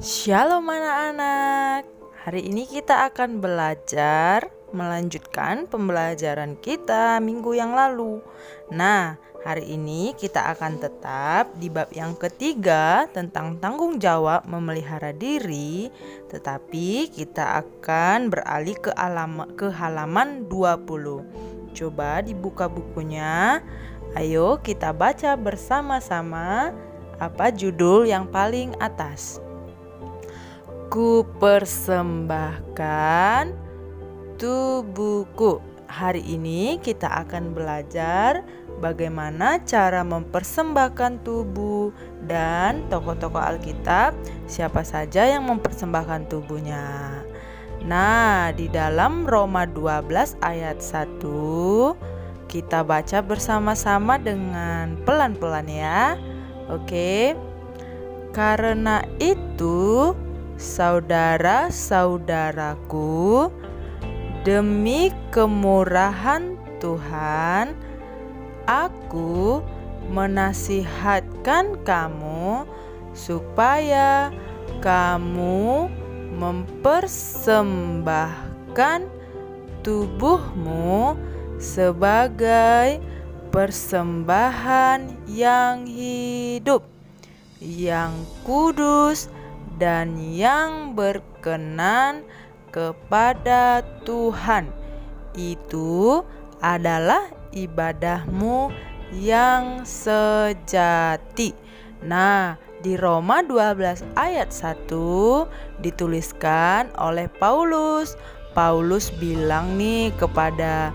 Shalom anak-anak. Hari ini kita akan belajar melanjutkan pembelajaran kita minggu yang lalu. Nah, hari ini kita akan tetap di bab yang ketiga tentang tanggung jawab memelihara diri, tetapi kita akan beralih ke halaman 20. Coba dibuka bukunya. Ayo kita baca bersama-sama apa judul yang paling atas. Ku persembahkan tubuhku. Hari ini kita akan belajar bagaimana cara mempersembahkan tubuh dan tokoh-tokoh Alkitab siapa saja yang mempersembahkan tubuhnya. Nah, di dalam Roma 12 ayat 1 kita baca bersama-sama dengan pelan-pelan ya. Oke. Karena itu, saudara-saudaraku, demi kemurahan Tuhan, aku menasihatkan kamu supaya kamu mempersembahkan tubuhmu sebagai persembahan yang hidup, yang kudus, dan yang berkenan kepada Tuhan. Itu adalah ibadahmu yang sejati. Nah, di Roma 12 ayat 1 dituliskan oleh Paulus. Paulus bilang nih kepada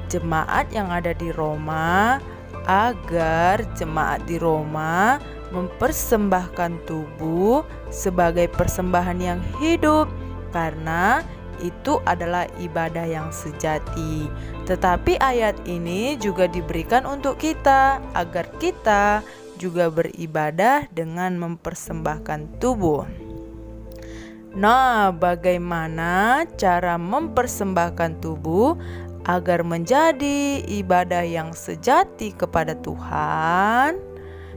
jemaat yang ada di Roma agar jemaat di Roma mempersembahkan tubuh sebagai persembahan yang hidup, karena itu adalah ibadah yang sejati. Tetapi ayat ini juga diberikan untuk kita agar kita juga beribadah dengan mempersembahkan tubuh. Nah, bagaimana cara mempersembahkan tubuh agar menjadi ibadah yang sejati kepada Tuhan?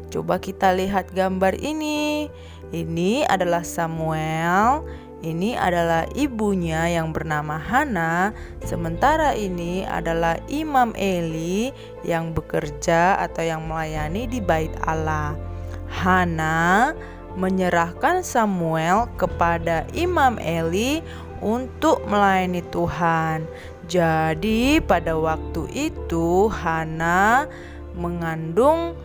Coba kita lihat gambar ini. Ini adalah Samuel. Ini adalah ibunya yang bernama Hana. Sementara ini adalah Imam Eli yang bekerja atau yang melayani di Bait Allah. Hana menyerahkan Samuel kepada Imam Eli untuk melayani Tuhan. Jadi pada waktu itu Hana mengandung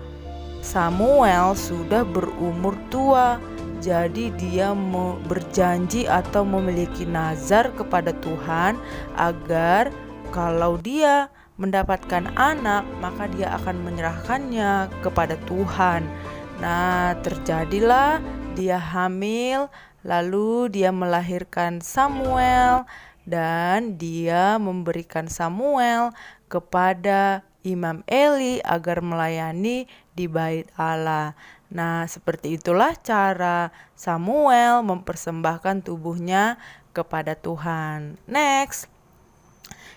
Samuel sudah berumur tua, jadi dia berjanji atau memiliki nazar kepada Tuhan agar kalau dia mendapatkan anak, maka dia akan menyerahkannya kepada Tuhan. Nah, terjadilah dia hamil, lalu dia melahirkan Samuel dan dia memberikan Samuel kepada Imam Eli agar melayani di Bait Allah. Nah, seperti itulah cara Samuel mempersembahkan tubuhnya kepada Tuhan. Next.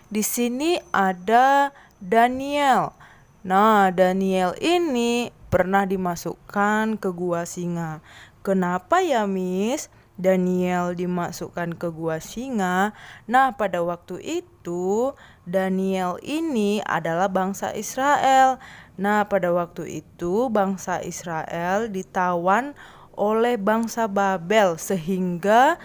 Di sini ada Daniel. Nah, Daniel ini pernah dimasukkan ke gua singa. Kenapa ya, Miss? Daniel dimasukkan ke gua singa. Nah, pada waktu itu Daniel ini adalah bangsa Israel. Nah, pada waktu itu bangsa Israel ditawan oleh bangsa Babel sehingga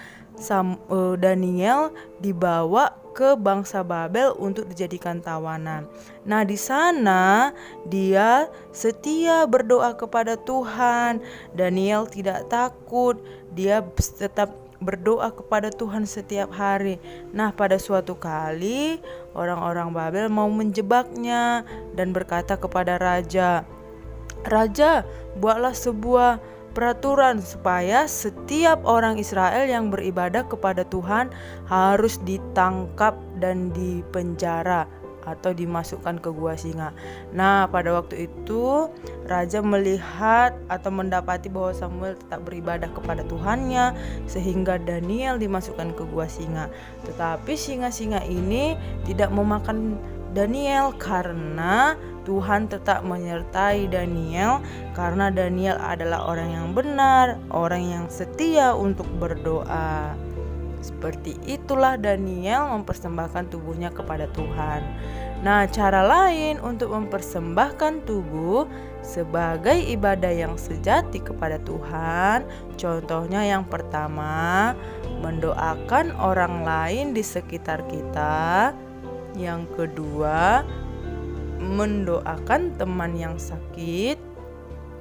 Daniel dibawa ke bangsa Babel untuk dijadikan tawanan. Nah, di sana dia setia berdoa kepada Tuhan. Daniel tidak takut, dia tetap berdoa kepada Tuhan setiap hari. Nah, pada suatu kali orang-orang Babel mau menjebaknya dan berkata kepada raja, "Raja, buatlah sebuah peraturan supaya setiap orang Israel yang beribadah kepada Tuhan harus ditangkap dan dipenjara atau dimasukkan ke gua singa." Nah, pada waktu itu raja melihat atau mendapati bahwa Samuel tetap beribadah kepada Tuhannya sehingga Daniel dimasukkan ke gua singa. Tetapi singa-singa ini tidak memakan Daniel karena Tuhan tetap menyertai Daniel karena Daniel adalah orang yang benar, orang yang setia untuk berdoa. Seperti itulah Daniel mempersembahkan tubuhnya kepada Tuhan. Nah, cara lain untuk mempersembahkan tubuh sebagai ibadah yang sejati kepada Tuhan, contohnya yang pertama, mendoakan orang lain di sekitar kita. Yang kedua, mendoakan teman yang sakit.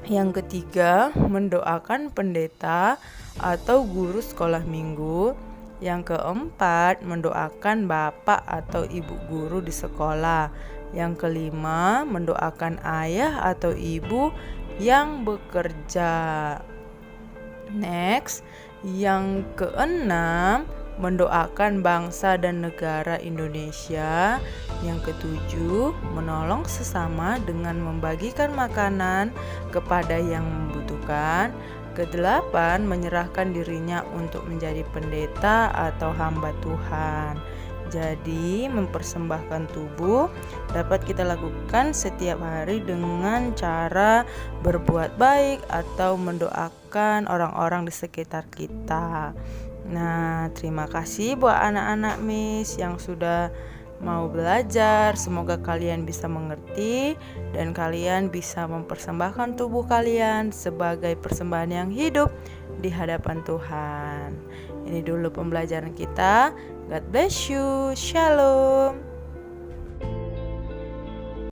Yang ketiga, mendoakan pendeta atau guru sekolah minggu. Yang keempat, mendoakan bapak atau ibu guru di sekolah. Yang kelima, mendoakan ayah atau ibu yang bekerja. Next, yang keenam, mendoakan bangsa dan negara Indonesia. Yang ketujuh, menolong sesama dengan membagikan makanan kepada yang membutuhkan. Kedelapan, menyerahkan dirinya untuk menjadi pendeta atau hamba Tuhan. Jadi, mempersembahkan tubuh dapat kita lakukan setiap hari dengan cara berbuat baik atau mendoakan orang-orang di sekitar kita. Nah, terima kasih buat anak-anak Miss yang sudah mau belajar. Semoga kalian bisa mengerti dan kalian bisa mempersembahkan tubuh kalian sebagai persembahan yang hidup di hadapan Tuhan. Ini dulu pembelajaran kita. God bless you. Shalom.